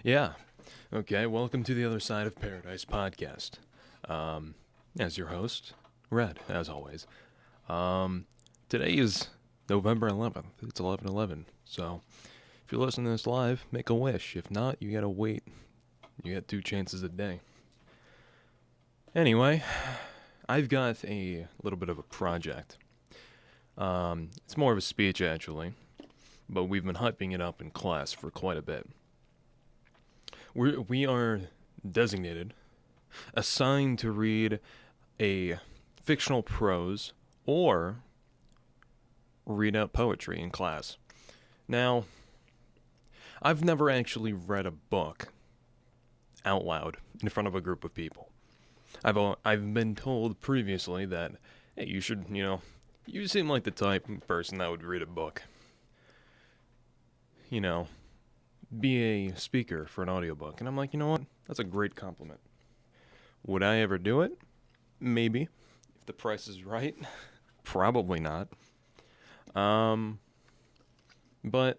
Yeah. Okay, welcome to the Other Side of Paradise podcast. As your host, Red, as always. Um, Today is November 11th. It's 11/11. So, if you're listening to this live, make a wish. If not, you gotta wait. You got two chances a day. Anyway, I've got a little bit of a project. It's more of a speech, actually, but we've been hyping it up in class for quite a bit. We are designated, assigned to read a fictional prose or read out poetry in class. Now, I've never actually read a book out loud in front of a group of people. I've been told previously that, hey, you should, you seem like the type of person that would read a book. You know, be a speaker for an audiobook. And I'm like, you know what? That's a great compliment. Would I ever do it? Maybe. If the price is right. Probably not. But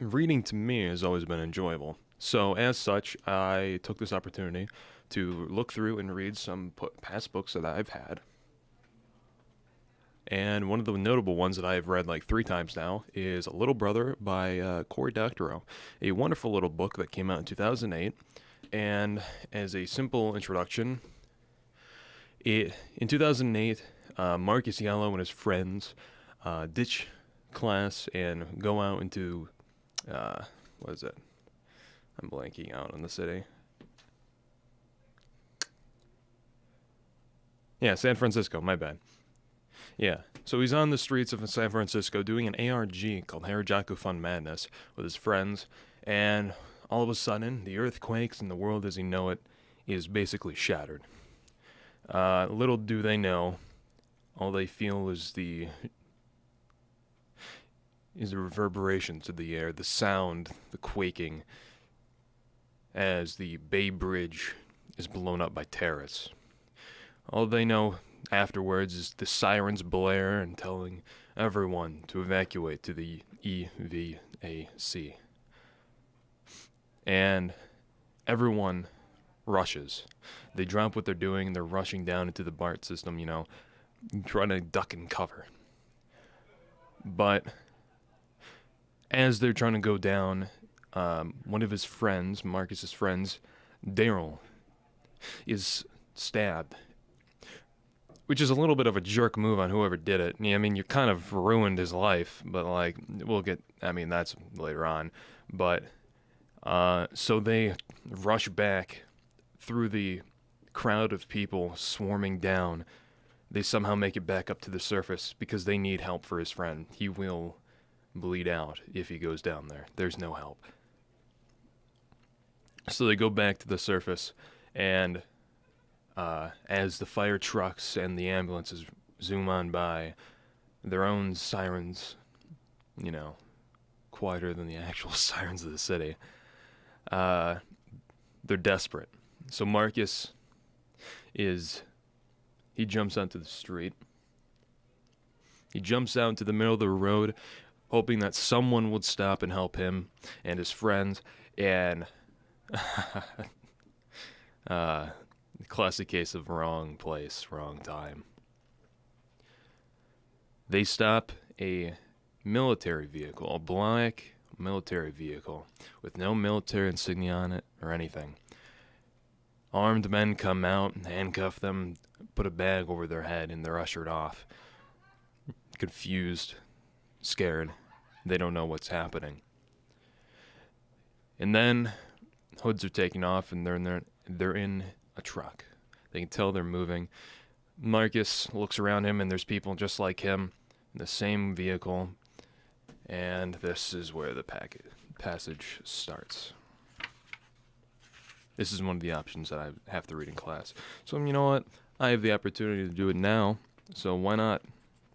reading to me has always been enjoyable. So, as such, I took this opportunity to look through and read some past books that I've had. And one of the notable ones that I've read like 3 times now is A Little Brother by Cory Doctorow, a wonderful little book that came out in 2008. And as a simple introduction, in 2008, Marcus Yellow and his friends ditch class and go out into, what is it? I'm blanking out on the city. Yeah, San Francisco, my bad. Yeah, so he's on the streets of San Francisco doing an ARG called Harajuku Fun Madness with his friends, and all of a sudden, the earth quakes and the world as you know it is basically shattered. Little do they know, all they feel is the reverberations of the air, the sound, the quaking, as the Bay Bridge is blown up by terrorists. All they know afterwards is the sirens blare and telling everyone to evacuate to the EVAC. And everyone rushes. They drop what they're doing and they're rushing down into the BART system, trying to duck and cover. But as they're trying to go down, one of his friends, Marcus's friends, Daryl, is stabbed. Which is a little bit of a jerk move on whoever did it. I mean, you kind of ruined his life, but that's later on. But, so they rush back through the crowd of people swarming down. They somehow make it back up to the surface because they need help for his friend. He will bleed out if he goes down there. There's no help. So they go back to the surface, and as the fire trucks and the ambulances zoom on by, their own sirens, quieter than the actual sirens of the city, they're desperate. So Marcus he jumps onto the street. He jumps out into the middle of the road, hoping that someone would stop and help him and his friends, and classic case of wrong place, wrong time. They stop a military vehicle, a black military vehicle, with no military insignia on it or anything. Armed men come out and handcuff them, put a bag over their head, and they're ushered off. Confused, scared. They don't know what's happening. And then hoods are taken off and they're in a truck. They can tell they're moving. Marcus looks around him and there's people just like him in the same vehicle. And this is where the passage starts. This is one of the options that I have to read in class. So you know what? I have the opportunity to do it now. So why not?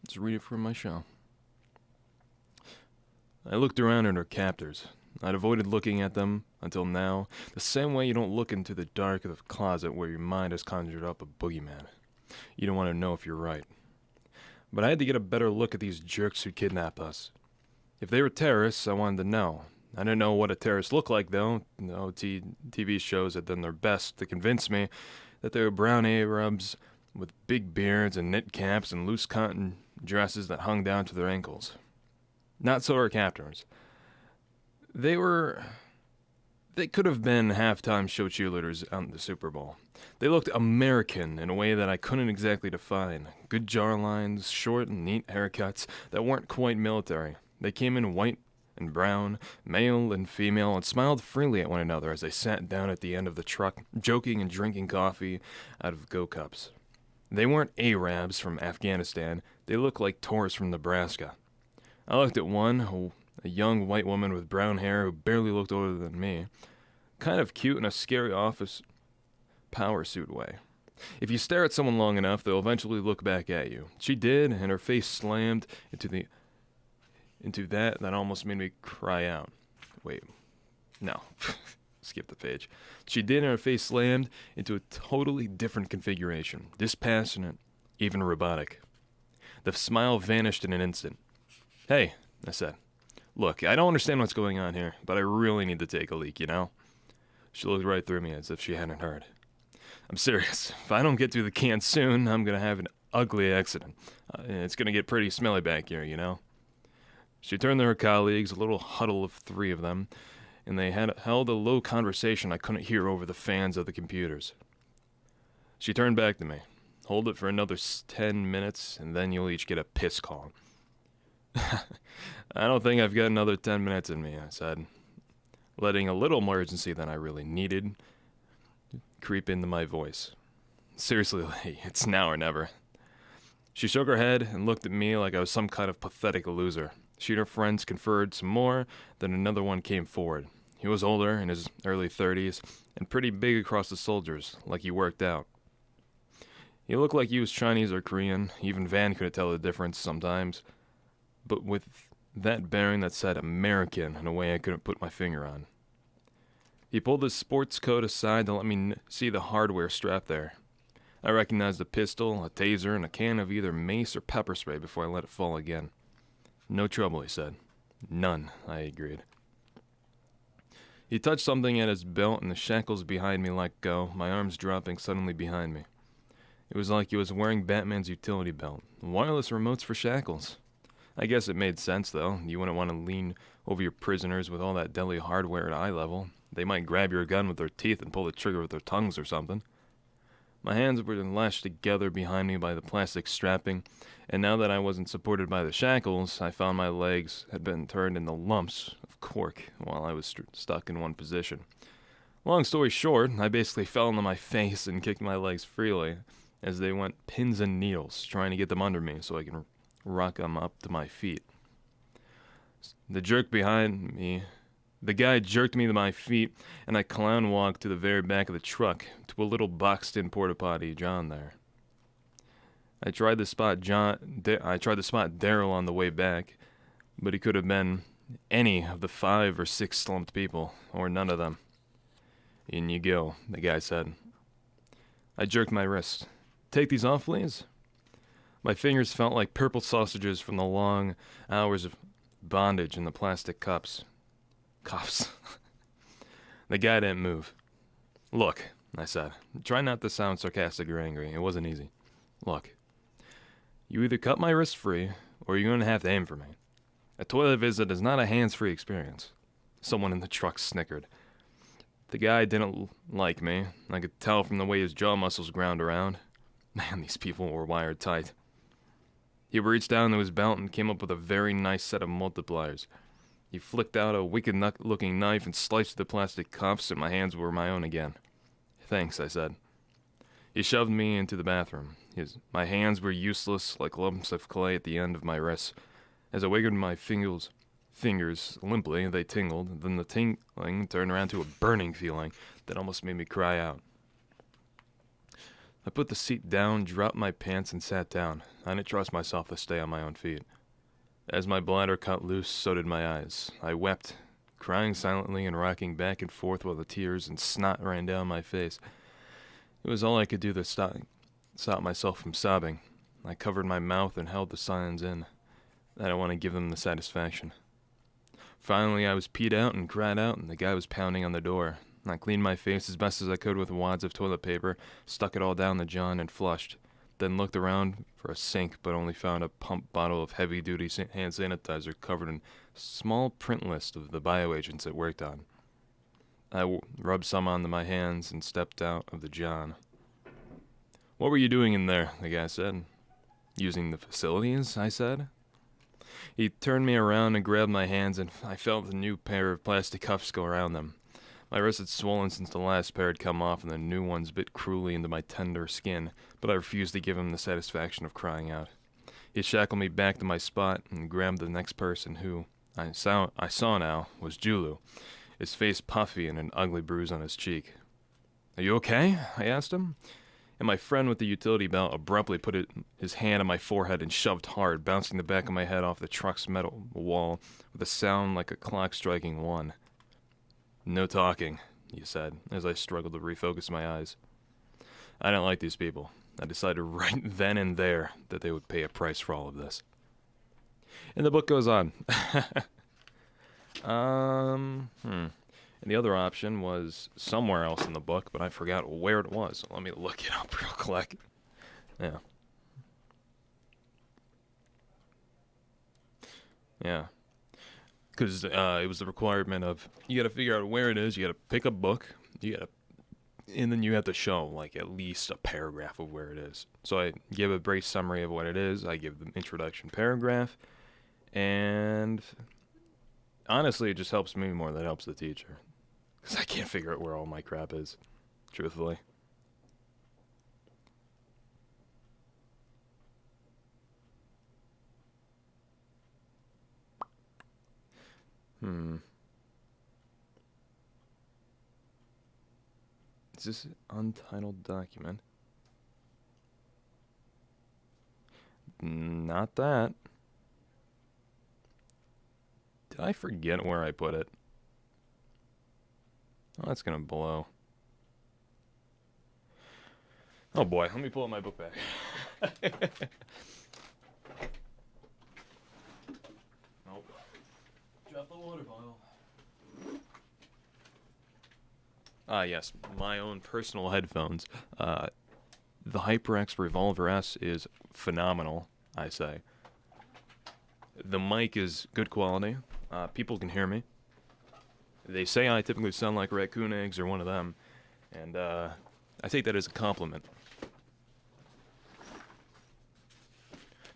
Let's read it from my show. I looked around at our captors. I'd avoided looking at them until now, the same way you don't look into the dark of the closet where your mind has conjured up a boogeyman. You don't want to know if you're right. But I had to get a better look at these jerks who kidnapped us. If they were terrorists, I wanted to know. I didn't know what a terrorist looked like, though. No, TV shows had done their best to convince me that they were brown Arabs with big beards and knit caps and loose cotton dresses that hung down to their ankles. Not so our captors. They were. They could have been halftime show cheerleaders on the Super Bowl. They looked American in a way that I couldn't exactly define. Good jawlines, short and neat haircuts that weren't quite military. They came in white and brown, male and female, and smiled freely at one another as they sat down at the end of the truck, joking and drinking coffee out of go-cups. They weren't Arabs from Afghanistan. They looked like tourists from Nebraska. I looked at one, a young white woman with brown hair who barely looked older than me. Kind of cute in a scary office power suit way. If you stare at someone long enough, they'll eventually look back at you. She did, and her face slammed into that almost made me cry out. Wait, no. Skip the page. She did, and her face slammed into a totally different configuration. Dispassionate, even robotic. The smile vanished in an instant. Hey, I said. Look, I don't understand what's going on here, but I really need to take a leak, you know? She looked right through me as if she hadn't heard. I'm serious. If I don't get through the can soon, I'm going to have an ugly accident. It's going to get pretty smelly back here, you know? She turned to her colleagues, a little huddle of 3 of them, and they had held a low conversation I couldn't hear over the fans of the computers. She turned back to me. Hold it for another 10 minutes, and then you'll each get a piss call. I don't think I've got another 10 minutes in me, I said, letting a little more urgency than I really needed creep into my voice. Seriously, Lee, it's now or never. She shook her head and looked at me like I was some kind of pathetic loser. She and her friends conferred some more, then another one came forward. He was older, in his early 30s, and pretty big across the shoulders, like he worked out. He looked like he was Chinese or Korean. Even Van couldn't tell the difference sometimes. But with that bearing that said American in a way I couldn't put my finger on. He pulled his sports coat aside to let me see the hardware strapped there. I recognized a pistol, a taser, and a can of either mace or pepper spray before I let it fall again. No trouble, he said. None, I agreed. He touched something at his belt and the shackles behind me let go, my arms dropping suddenly behind me. It was like he was wearing Batman's utility belt. Wireless remotes for shackles. I guess it made sense, though. You wouldn't want to lean over your prisoners with all that deadly hardware at eye level. They might grab your gun with their teeth and pull the trigger with their tongues or something. My hands were lashed together behind me by the plastic strapping, and now that I wasn't supported by the shackles, I found my legs had been turned into lumps of cork while I was stuck in one position. Long story short, I basically fell on my face and kicked my legs freely as they went pins and needles, trying to get them under me so I can rock them up to my feet. The guy jerked me to my feet, and I clown walked to the very back of the truck, to a little boxed-in porta-potty John there. I tried to spot Daryl on the way back, but he could have been any of the 5 or 6 slumped people, or none of them. In you go, the guy said. I jerked my wrist. Take these off, please? My fingers felt like purple sausages from the long hours of bondage in the plastic cuffs. The guy didn't move. Look, I said. Try not to sound sarcastic or angry. It wasn't easy. Look, you either cut my wrist free, or you're going to have to aim for me. A toilet visit is not a hands-free experience. Someone in the truck snickered. The guy didn't like me. I could tell from the way his jaw muscles ground around. Man, these people were wired tight. He reached down into his belt and came up with a very nice set of multipliers. He flicked out a wicked-looking knife and sliced the plastic cuffs, and my hands were my own again. Thanks, I said. He shoved me into the bathroom. My hands were useless, like lumps of clay at the end of my wrists. As I wiggled my fingers limply, they tingled. Then the tingling turned around to a burning feeling that almost made me cry out. I put the seat down, dropped my pants, and sat down. I didn't trust myself to stay on my own feet. As my bladder cut loose, so did my eyes. I wept, crying silently and rocking back and forth while the tears and snot ran down my face. It was all I could do to stop myself from sobbing. I covered my mouth and held the sounds in. I didn't want to give them the satisfaction. Finally, I was peed out and cried out, and the guy was pounding on the door. I cleaned my face as best as I could with wads of toilet paper, stuck it all down the john, and flushed. Then looked around for a sink, but only found a pump bottle of heavy-duty hand sanitizer covered in small print list of the bioagents it worked on. I rubbed some onto my hands and stepped out of the john. "What were you doing in there?" the guy said. "Using the facilities," I said. He turned me around and grabbed my hands, and I felt the new pair of plastic cuffs go around them. My wrist had swollen since the last pair had come off, and the new ones bit cruelly into my tender skin, but I refused to give him the satisfaction of crying out. He shackled me back to my spot and grabbed the next person, who, I saw now, was Julu, his face puffy and an ugly bruise on his cheek. "Are you okay?" I asked him. And my friend with the utility belt abruptly put his hand on my forehead and shoved hard, bouncing the back of my head off the truck's metal wall with a sound like a clock striking 1. "No talking," he said, as I struggled to refocus my eyes. I didn't like these people. I decided right then and there that they would pay a price for all of this. And the book goes on. And the other option was somewhere else in the book, but I forgot where it was. So let me look it up real quick. Yeah. Yeah. Because it was the requirement of, you got to figure out where it is, you got to pick a book, and then you have to show, like, at least a paragraph of where it is. So I give a brief summary of what it is, I give the introduction paragraph, and honestly, it just helps me more than it helps the teacher. Because I can't figure out where all my crap is, truthfully. Is this an untitled document? Not that. Did I forget where I put it? Oh, that's gonna blow. Oh boy, let me pull up my book bag. Nope. Drop the water bottle. Yes, my own personal headphones. The HyperX Revolver S is phenomenal, I say. The mic is good quality. People can hear me. They say I typically sound like Raccoon Eggs or one of them, and I take that as a compliment.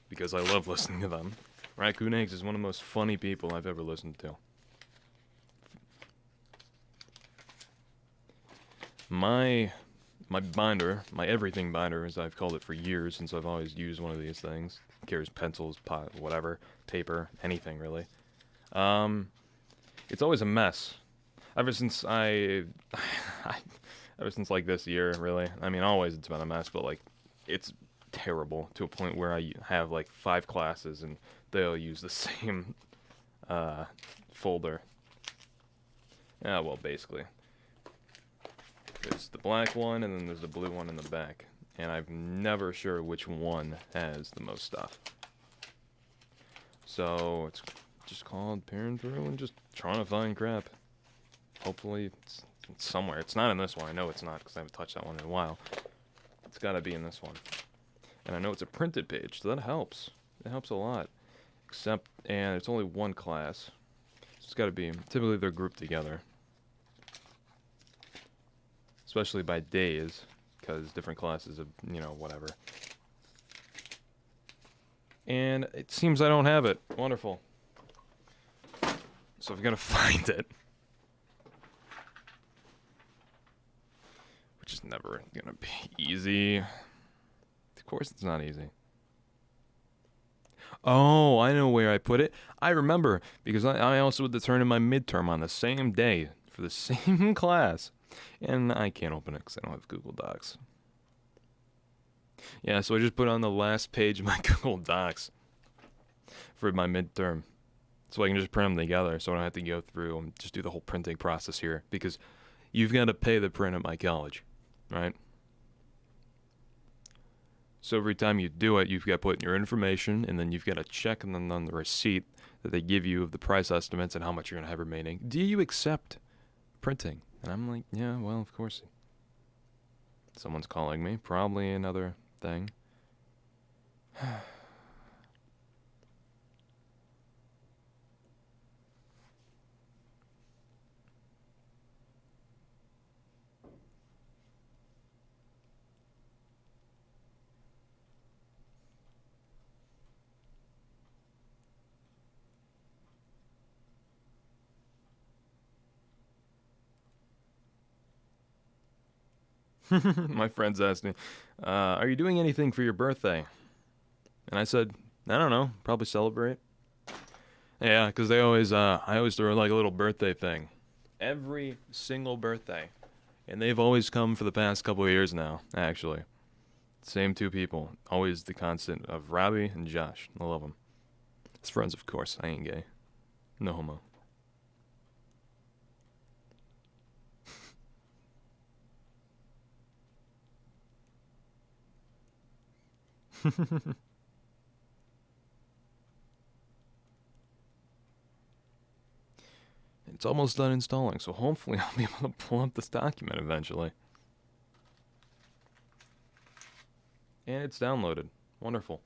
Because I love listening to them. Raccoon Eggs is one of the most funny people I've ever listened to. My binder, my everything binder, as I've called it for years, since I've always used one of these things. It carries pencils, pot, whatever, paper, anything really. It's always a mess. Ever since ever since like this year, really. I mean, always it's been a mess, but like, it's terrible to a point where I have like 5 classes and they'll use the same folder. Yeah, well, basically. There's the black one, and then there's the blue one in the back. And I'm never sure which one has the most stuff. So, it's just called peering through and just trying to find crap. Hopefully, it's somewhere. It's not in this one. I know it's not, because I haven't touched that one in a while. It's got to be in this one. And I know it's a printed page, so that helps. It helps a lot. Except, and it's only one class. So it's got to be, typically they're grouped together. Especially by days, because different classes have, whatever. And it seems I don't have it. Wonderful. So I've got to find it. Which is never going to be easy. Of course it's not easy. Oh, I know where I put it. I remember, because I also had to turn in my midterm on the same day for the same class. And I can't open it because I don't have Google Docs. Yeah, so I just put on the last page of my Google Docs for my midterm. So I can just print them together so I don't have to go through and just do the whole printing process here. Because you've got to pay the print at my college, right? So every time you do it, you've got to put in your information, and then you've got to check and then on the receipt that they give you of the price estimates and how much you're going to have remaining. Do you accept printing? And I'm like, yeah, well, of course. Someone's calling me. Probably another thing. My friends asked me, are you doing anything for your birthday? And I said, I don't know, probably celebrate. Yeah, because I always throw like a little birthday thing. Every single birthday. And they've always come for the past couple of years now, actually. Same two people. Always the constant of Robbie and Josh. I love them. As friends, of course. I ain't gay. No homo. It's almost done installing, so hopefully I'll be able to pull up this document eventually. And it's downloaded. Wonderful.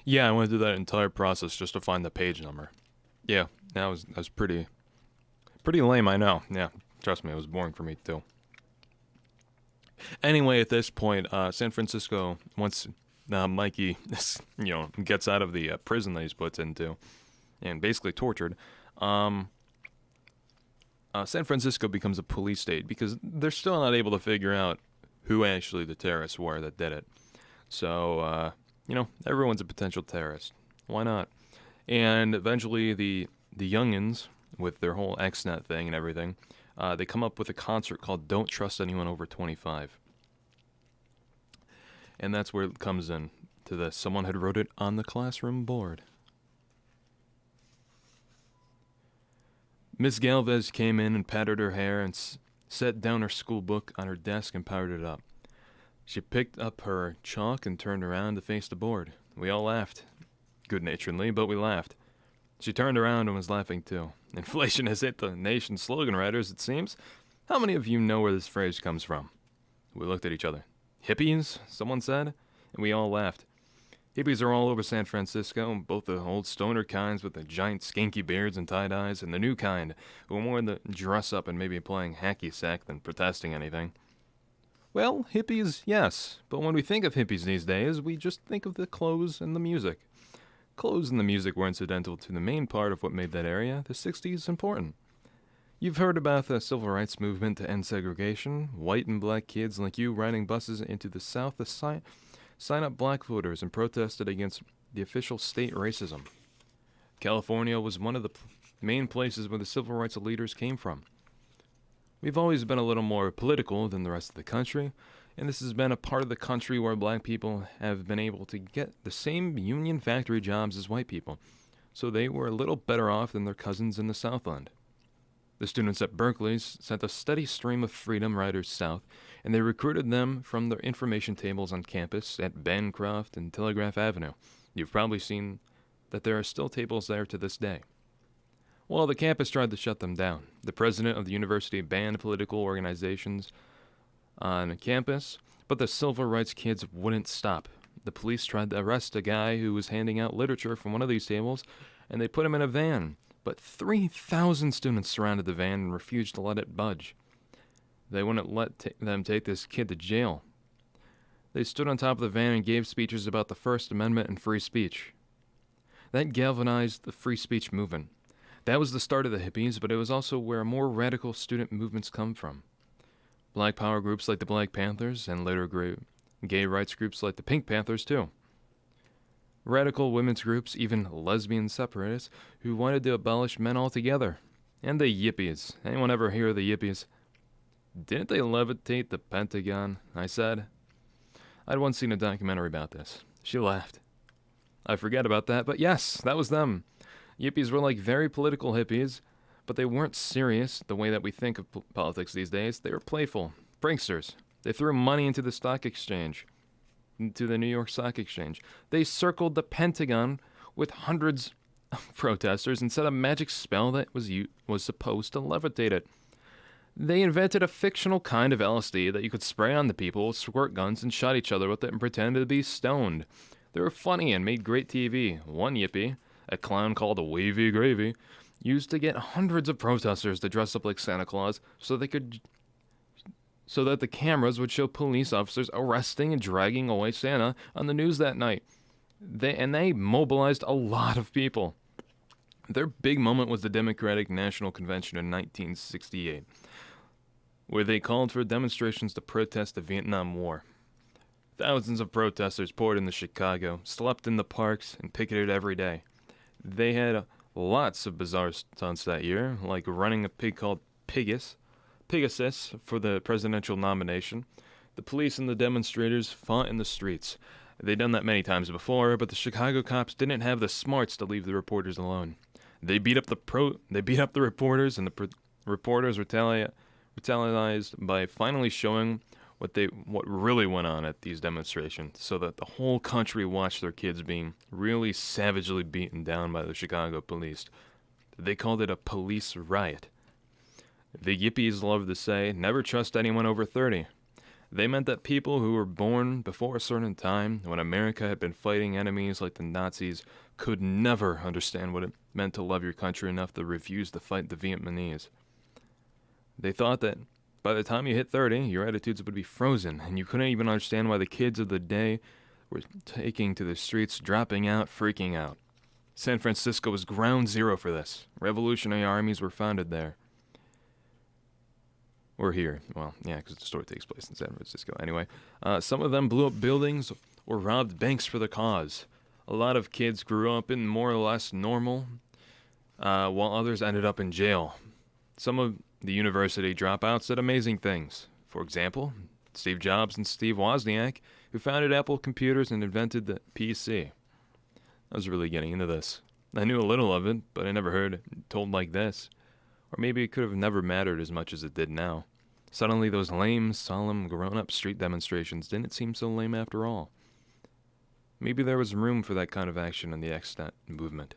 Yeah, I went through that entire process just to find the page number. Yeah, that was pretty lame, I know. Yeah, trust me, it was boring for me too. Anyway, at this point, San Francisco, once Mikey, gets out of the prison that he's put into, and basically tortured, um, San Francisco becomes a police state because they're still not able to figure out who actually the terrorists were that did it. So, everyone's a potential terrorist. Why not? And eventually, the youngins, with their whole XNet thing and everything, they come up with a concert called "Don't Trust Anyone Over 25," and that's where it comes in to this. Someone had wrote it on the classroom board. Miss Galvez came in and patted her hair and set down her school book on her desk and powered it up. She picked up her chalk and turned around to face the board. We all laughed. Good naturedly, but we laughed. She turned around and was laughing too. Inflation has hit the nation's slogan writers, it seems. How many of you know where this phrase comes from? We looked at each other. Hippies, someone said, and we all laughed. Hippies are all over San Francisco, both the old stoner kinds with the giant skanky beards and tie-dyes, and the new kind, who are more in the dress-up and maybe playing hacky sack than protesting anything. Well, hippies, yes, but when we think of hippies these days, we just think of the clothes and the music. Clothes and the music were incidental to the main part of what made that area, the 60s, important. You've heard about the civil rights movement to end segregation, white and black kids like you riding buses into the South to sign up black voters and protested against the official state racism. California was one of the main places where the civil rights leaders came from. We've always been a little more political than the rest of the country, and this has been a part of the country where black people have been able to get the same union factory jobs as white people, so they were a little better off than their cousins in the Southland. The students at Berkeley sent a steady stream of freedom riders south, and they recruited them from their information tables on campus at Bancroft and Telegraph Avenue. You've probably seen that there are still tables there to this day. Well, the campus tried to shut them down. The president of the university banned political organizations on campus, but the civil rights kids wouldn't stop. The police tried to arrest a guy who was handing out literature from one of these tables, and they put him in a van. But 3,000 students surrounded the van and refused to let it budge. They wouldn't let them take this kid to jail. They stood on top of the van and gave speeches about the First Amendment and free speech. That galvanized the free speech movement. That was the start of the hippies, but it was also where more radical student movements come from. Black power groups like the Black Panthers, and later gay rights groups like the Pink Panthers, too. Radical women's groups, even lesbian separatists, who wanted to abolish men altogether. And the yippies. Anyone ever hear of the yippies? Didn't they levitate the Pentagon? I said. I'd once seen a documentary about this. She laughed. I forget about that, but yes, that was them. Yippies were like very political hippies, but they weren't serious the way that we think of politics these days. They were playful, pranksters. They threw money into the stock exchange, into the New York Stock Exchange. They circled the Pentagon with hundreds of protesters and said a magic spell that was supposed to levitate it. They invented a fictional kind of LSD that you could spray on the people with squirt guns and shot each other with it and pretended to be stoned. They were funny and made great TV. One yippie, a clown called a Wavy Gravy, used to get hundreds of protesters to dress up like Santa Claus so that the cameras would show police officers arresting and dragging away Santa on the news that night. They mobilized a lot of people. Their big moment was the Democratic National Convention in 1968, where they called for demonstrations to protest the Vietnam War. Thousands of protesters poured into Chicago, slept in the parks, and picketed every day. They had lots of bizarre stunts that year, like running a pig called Pegasus for the presidential nomination. The police and the demonstrators fought in the streets. They'd done that many times before, but the Chicago cops didn't have the smarts to leave the reporters alone. They beat up the reporters, and the reporters retaliated by finally showing what really went on at these demonstrations, so that the whole country watched their kids being really savagely beaten down by the Chicago police. They called it a police riot. The yippies loved to say, never trust anyone over 30. They meant that people who were born before a certain time, when America had been fighting enemies like the Nazis, could never understand what it meant to love your country enough to refuse to fight the Vietnamese. They thought that by the time you hit 30, your attitudes would be frozen, and you couldn't even understand why the kids of the day were taking to the streets, dropping out, freaking out. San Francisco was ground zero for this. Revolutionary armies were founded there. Or here. Well, yeah, because the story takes place in San Francisco. Anyway, some of them blew up buildings or robbed banks for the cause. A lot of kids grew up in more or less normal, while others ended up in jail. Some of the university dropouts did amazing things. For example, Steve Jobs and Steve Wozniak, who founded Apple Computers and invented the PC. I was really getting into this. I knew a little of it, but I never heard it told like this. Or maybe it could have never mattered as much as it did now. Suddenly those lame, solemn, grown-up street demonstrations didn't seem so lame after all. Maybe there was room for that kind of action in the extant movement.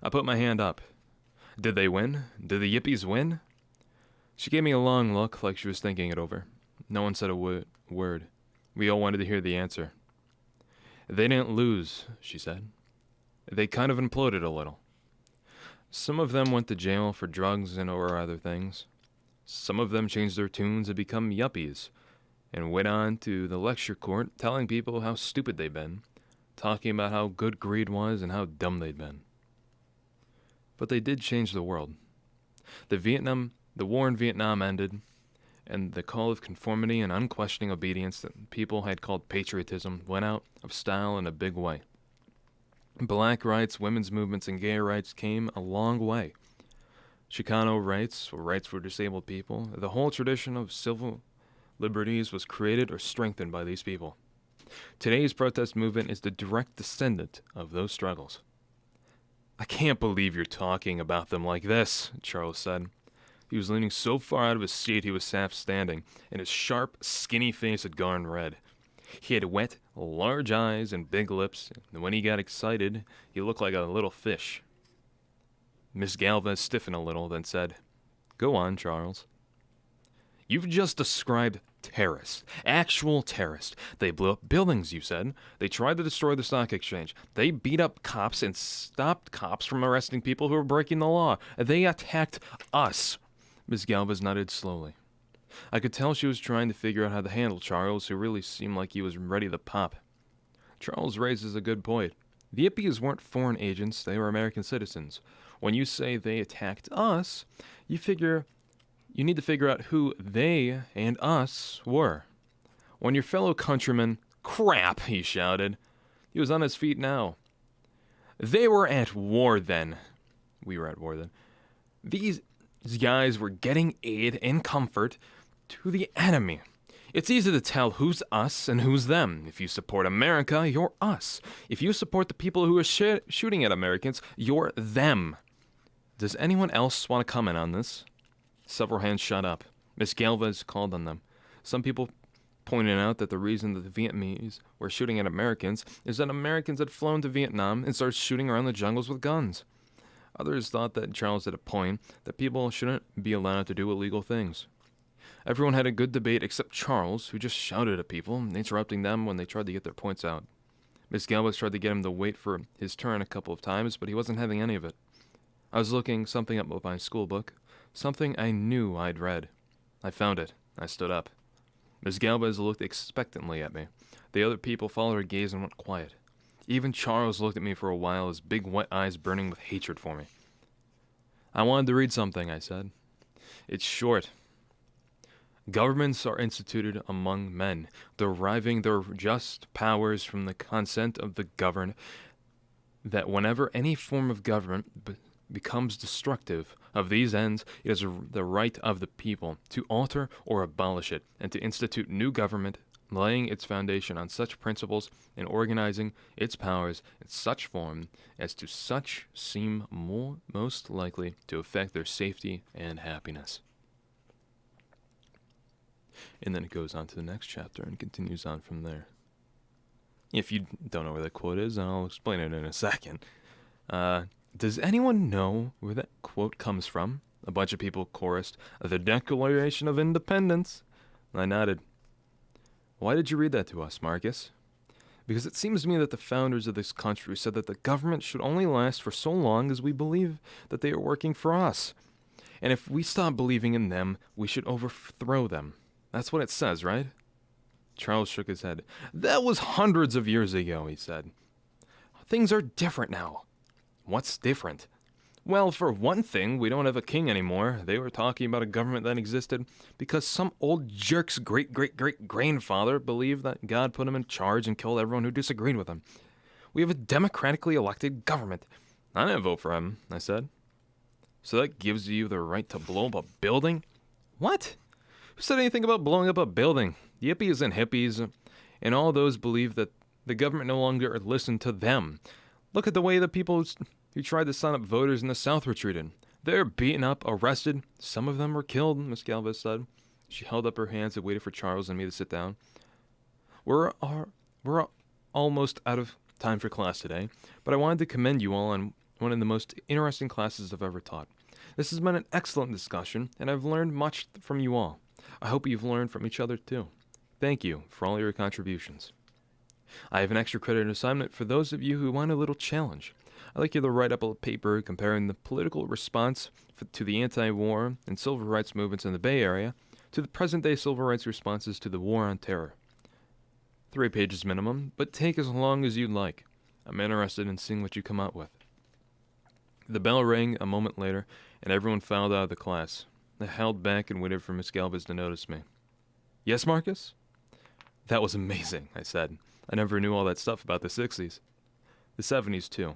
I put my hand up. Did they win? Did the yippies win? She gave me a long look like she was thinking it over. No one said a word. We all wanted to hear the answer. They didn't lose, she said. They kind of imploded a little. Some of them went to jail for drugs and or other things. Some of them changed their tunes and become yuppies, and went on to the lecture court telling people how stupid they'd been, talking about how good greed was and how dumb they'd been. But they did change the world. The war in Vietnam ended, and the call of conformity and unquestioning obedience that people had called patriotism went out of style in a big way. Black rights, women's movements, and gay rights came a long way. Chicano rights, or rights for disabled people, the whole tradition of civil liberties was created or strengthened by these people. Today's protest movement is the direct descendant of those struggles. I can't believe you're talking about them like this, Charles said. He was leaning so far out of his seat he was half standing, and his sharp, skinny face had gone red. He had wet, large eyes and big lips, and when he got excited, he looked like a little fish. Miss Galvez stiffened a little, then said, Go on, Charles. You've just described terrorists. Actual terrorists. They blew up buildings, you said. They tried to destroy the stock exchange. They beat up cops and stopped cops from arresting people who were breaking the law. They attacked us. Miss Galvez nodded slowly. I could tell she was trying to figure out how to handle Charles, who really seemed like he was ready to pop. Charles raises a good point. The Yippies weren't foreign agents, they were American citizens. When you say they attacked us, you need to figure out who they and us were. When your fellow countrymen, crap, he shouted. He was on his feet now. They were at war then. We were at war then. These guys were getting aid and comfort to the enemy. It's easy to tell who's us and who's them. If you support America, you're us. If you support the people who are shooting at Americans, you're them. Does anyone else want to comment on this? Several hands shot up. Miss Galvez called on them. Some people pointed out that the reason that the Vietnamese were shooting at Americans is that Americans had flown to Vietnam and started shooting around the jungles with guns. Others thought that Charles had a point, that people shouldn't be allowed to do illegal things. Everyone had a good debate except Charles, who just shouted at people, interrupting them when they tried to get their points out. Miss Galvez tried to get him to wait for his turn a couple of times, but he wasn't having any of it. I was looking something up with my school book, something I knew I'd read. I found it. I stood up. Miss Galvez looked expectantly at me. The other people followed her gaze and went quiet. Even Charles looked at me for a while, his big wet eyes burning with hatred for me. I wanted to read something, I said. It's short. Governments are instituted among men, deriving their just powers from the consent of the governed, that whenever any form of government becomes destructive of these ends, it is the right of the people to alter or abolish it, and to institute new government, laying its foundation on such principles and organizing its powers in such form as to such seem most likely to affect their safety and happiness. And then it goes on to the next chapter and continues on from there. If you don't know where that quote is, I'll explain it in a second. Does anyone know where that quote comes from? A bunch of people chorused, "The Declaration of Independence." I nodded. Why did you read that to us, Marcus? Because it seems to me that the founders of this country said that the government should only last for so long as we believe that they are working for us. And if we stop believing in them, we should overthrow them. That's what it says, right? Charles shook his head. That was hundreds of years ago, he said. Things are different now. What's different? Well, for one thing, we don't have a king anymore. They were talking about a government that existed because some old jerk's great-great-great-grandfather believed that God put him in charge and killed everyone who disagreed with him. We have a democratically elected government. I didn't vote for him, I said. So that gives you the right to blow up a building? What? Who said anything about blowing up a building? Yippies and hippies, and all those believe that the government no longer listened to them. Look at the way the people who tried to sign up voters in the South were treated. They're beaten up, arrested. Some of them were killed, Miss Galvez said. She held up her hands and waited for Charles and me to sit down. We're almost out of time for class today, but I wanted to commend you all on one of the most interesting classes I've ever taught. This has been an excellent discussion, and I've learned much from you all. I hope you've learned from each other, too. Thank you for all your contributions. I have an extra credit assignment for those of you who want a little challenge. I'd like you to write up a paper comparing the political response to the anti-war and civil rights movements in the Bay Area to the present-day civil rights responses to the war on terror. 3 pages minimum, but take as long as you'd like. I'm interested in seeing what you come out with. The bell rang a moment later, and everyone filed out of the class. I held back and waited for Miss Galvez to notice me. Yes, Marcus? That was amazing, I said. I never knew all that stuff about the 60s. The 70s, too.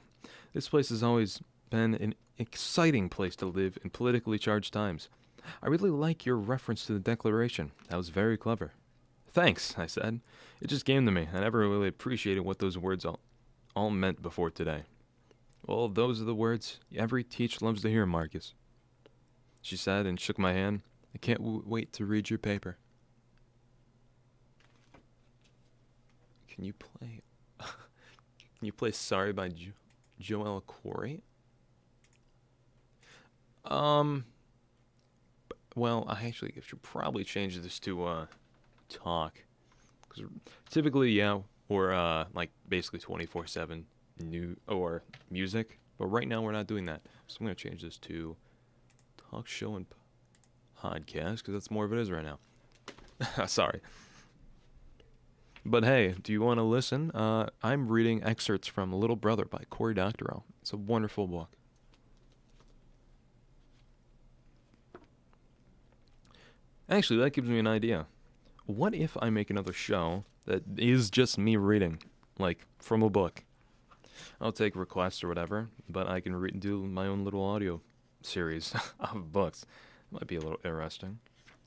This place has always been an exciting place to live in politically charged times. I really like your reference to the Declaration. That was very clever. Thanks, I said. It just came to me. I never really appreciated what those words all meant before today. Well, those are the words every teacher loves to hear, Marcus. She said and shook my hand. I can't wait to read your paper. Can you play Sorry by Joel Corey? Well, I actually should probably change this to talk. Because typically, yeah, or like basically 24/7 new or music. But right now we're not doing that. So I'm going to change this to talk show and podcast because that's more of it is right now. Sorry. But hey, do you want to listen? I'm reading excerpts from Little Brother by Cory Doctorow. It's a wonderful book. Actually, that gives me an idea. What if I make another show that is just me reading, like from a book? I'll take requests or whatever, but I can do my own little audio series of books. Might be a little interesting.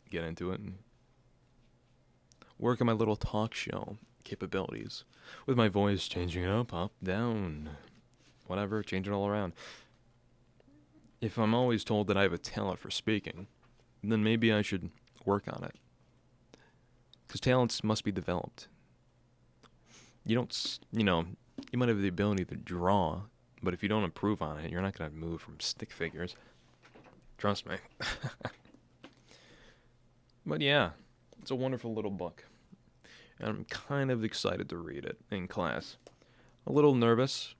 Get into it and work on my little talk show capabilities with my voice changing up, down, whatever, change it all around. If I'm always told that I have a talent for speaking, then maybe I should work on it. Because talents must be developed. You don't, you might have the ability to draw, but if you don't improve on it, you're not going to move from stick figures. Trust me. But yeah, it's a wonderful little book. And I'm kind of excited to read it in class. A little nervous,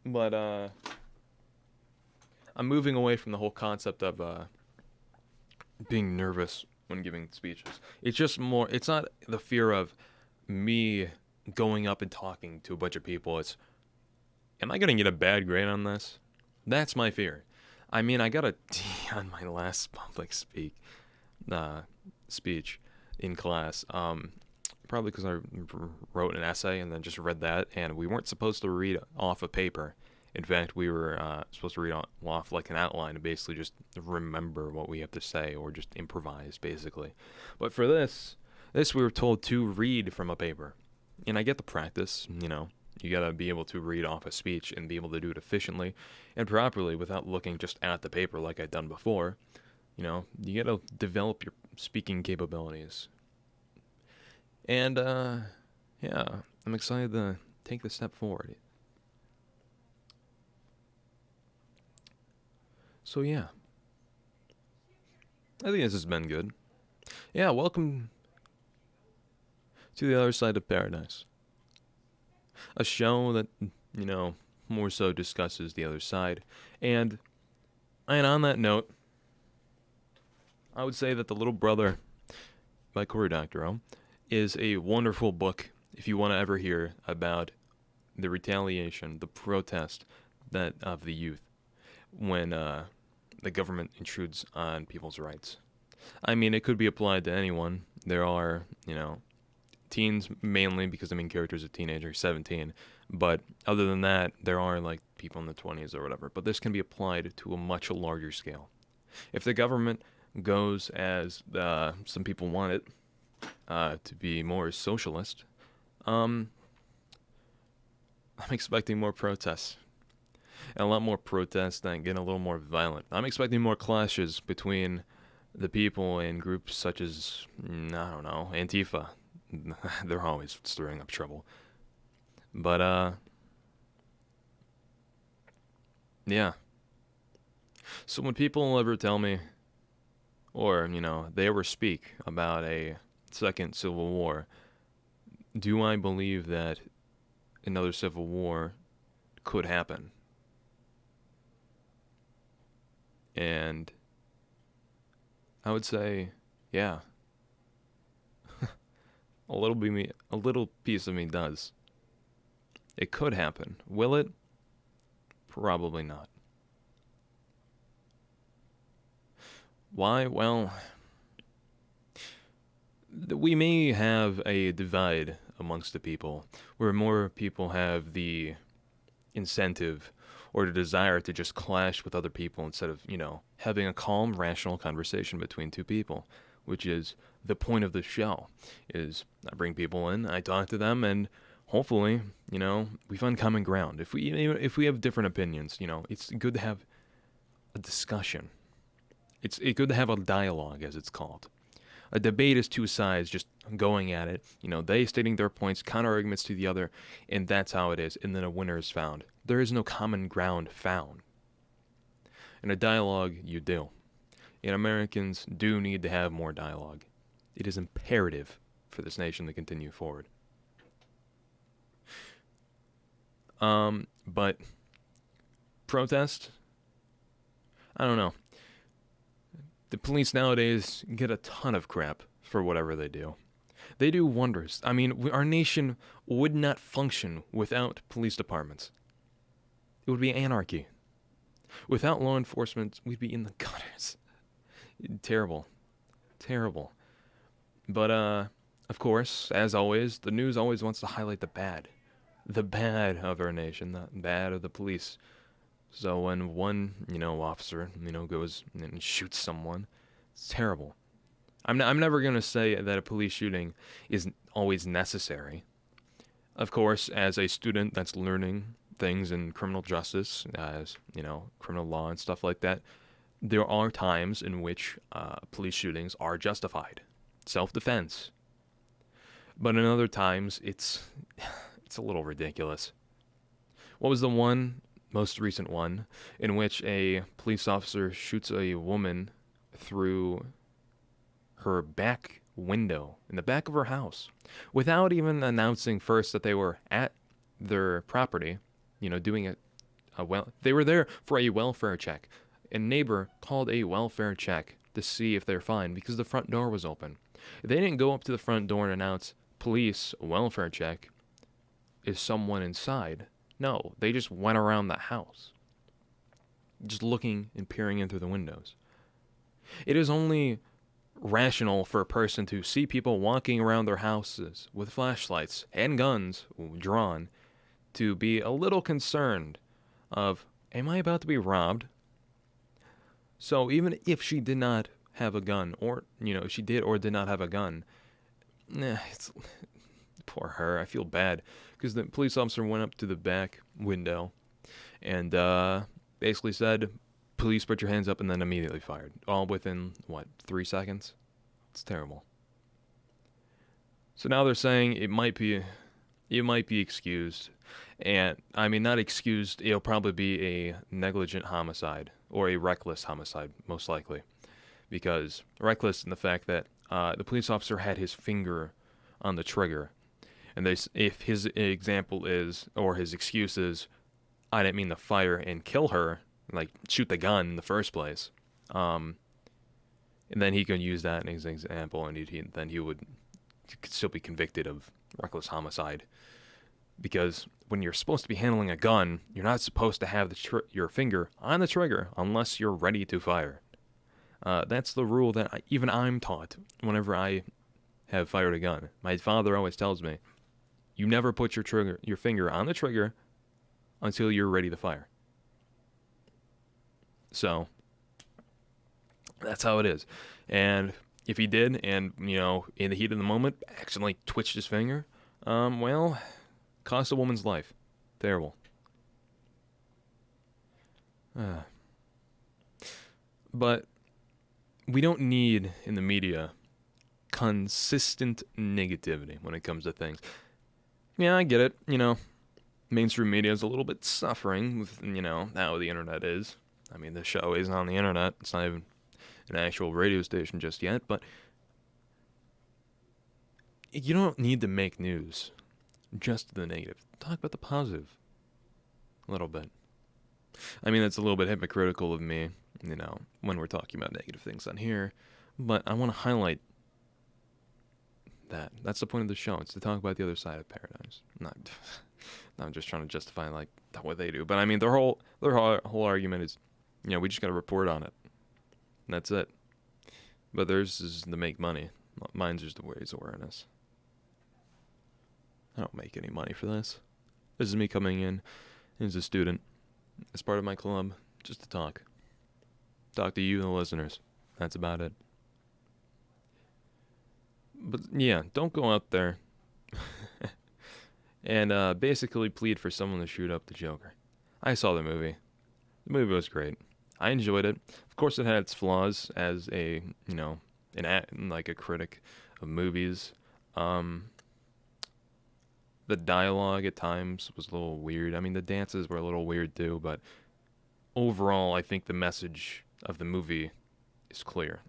but I'm moving away from the whole concept of being nervous when giving speeches. It's not the fear of me going up and talking to a bunch of people. It's, am I going to get a bad grade on this? That's my fear. I mean, I got a D on my last public speech in class. Probably because I wrote an essay and then just read that, and we weren't supposed to read off a paper. In fact, we were supposed to read off like an outline and basically just remember what we have to say or just improvise, basically. But for this we were told to read from a paper. And I get the practice, You gotta be able to read off a speech and be able to do it efficiently and properly without looking just at the paper like I'd done before. You gotta develop your speaking capabilities. And, yeah, I'm excited to take the step forward. So, yeah. I think this has been good. Yeah, welcome to the other side of paradise. A show that, more so discusses the other side. And on that note, I would say that The Little Brother by Cory Doctorow is a wonderful book if you want to ever hear about the retaliation, the protest of the youth when the government intrudes on people's rights. I mean, it could be applied to anyone. There are, teens mainly because the main character is a teenager, 17. But other than that, there are like people in the 20s or whatever. But this can be applied to a much larger scale. If the government goes as some people want it to be more socialist, I'm expecting more protests. And a lot more protests that get a little more violent. I'm expecting more clashes between the people in groups such as, I don't know, Antifa. They're always stirring up trouble. But, yeah. So when people ever tell me, or, they ever speak about a second civil war, do I believe that another civil war could happen? And I would say, yeah. A little piece of me does. It could happen. Will it? Probably not. Why? Well, we may have a divide amongst the people where more people have the incentive or the desire to just clash with other people instead of, having a calm, rational conversation between two people, which is the point of the show. Is I bring people in, I talk to them, and hopefully, we find common ground. If we have different opinions, it's good to have a discussion. It's good to have a dialogue, as it's called. A debate is two sides just going at it, they stating their points, counter arguments to the other, and that's how it is, and then a winner is found. There is no common ground found. In a dialogue, you do. And Americans do need to have more dialogue. It is imperative for this nation to continue forward. But protest? I don't know. The police nowadays get a ton of crap for whatever they do. They do wonders. I mean, our nation would not function without police departments. It would be anarchy. Without law enforcement, we'd be in the gutters. Terrible. Terrible. But, of course, as always, the news always wants to highlight the bad. The bad of our nation, the bad of the police. So when one, officer, goes and shoots someone, it's terrible. I'm never going to say that a police shooting is always necessary. Of course, as a student that's learning things in criminal justice, as, criminal law and stuff like that, there are times in which police shootings are justified. Self-defense. But in other times, it's a little ridiculous. What was the most recent one, in which a police officer shoots a woman through her back window in the back of her house without even announcing first that they were at their property, doing they were there for a welfare check. A neighbor called a welfare check to see if they're fine because the front door was open. They didn't go up to the front door and announce, "Police, welfare check. Is someone inside?" No, they just went around the house, just looking and peering in through the windows. It is only rational for a person to see people walking around their houses with flashlights and guns drawn to be a little concerned of, am I about to be robbed? So even if she did not have a gun, or, she did or did not have a gun, it's poor her. I feel bad because the police officer went up to the back window and basically said, "Police, put your hands up," and then immediately fired. All within, 3 seconds? It's terrible. So now they're saying it might be excused. And, I mean, not excused, it'll probably be a negligent homicide, or a reckless homicide, most likely. Because reckless in the fact that the police officer had his finger on the trigger. And if his example is, or his excuse is, "I didn't mean to fire and kill her," like shoot the gun in the first place, and then he can use that as an example, and then he could still be convicted of reckless homicide. Because when you're supposed to be handling a gun, you're not supposed to have your finger on the trigger unless you're ready to fire. That's the rule that even I'm taught whenever I have fired a gun. My father always tells me, you never put your finger on the trigger until you're ready to fire. So that's how it is. And if he did, and in the heat of the moment, accidentally twitched his finger, well, cost a woman's life. Terrible. But we don't need in the media consistent negativity when it comes to things. Yeah, I get it. Mainstream media is a little bit suffering with, how the internet is. I mean, the show isn't on the internet. It's not even an actual radio station just yet, but you don't need to make news just the negative. Talk about the positive a little bit. I mean, that's a little bit hypocritical of me, when we're talking about negative things on here, but I want to highlight that. That's the point of the show. It's to talk about the other side of paradise. Not just trying to justify what they do, but I mean their whole argument is, we just got to report on it. And that's it. But theirs is to make money. Mine's just to raise awareness. I don't make any money for this. This is me coming in as a student, as part of my club, just to talk. Talk to you, the listeners. That's about it. But yeah, don't go out there and basically plead for someone to shoot up the Joker. I saw the movie. The movie was great. I enjoyed it. Of course, it had its flaws as a a critic of movies. The dialogue at times was a little weird. I mean, the dances were a little weird too, but overall, I think the message of the movie is clear.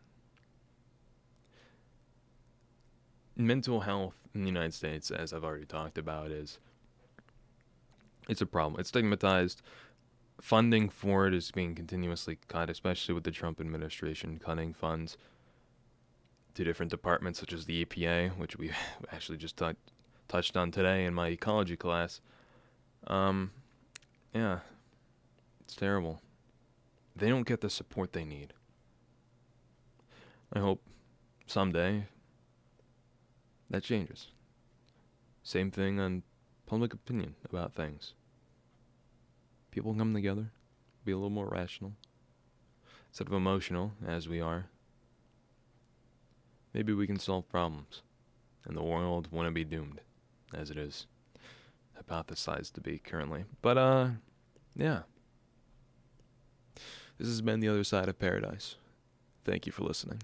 Mental health in the United States, as I've already talked about, it's a problem. It's stigmatized. Funding for it is being continuously cut, especially with the Trump administration cutting funds to different departments such as the EPA, which we actually just touched on today in my ecology class. Um, yeah, it's terrible. They don't get the support they need. I hope someday that changes. Same thing on public opinion about things. People come together, be a little more rational, instead of emotional as we are. Maybe we can solve problems, and the world wouldn't be doomed, as it is hypothesized to be currently. But, yeah. This has been The Other Side of Paradise. Thank you for listening.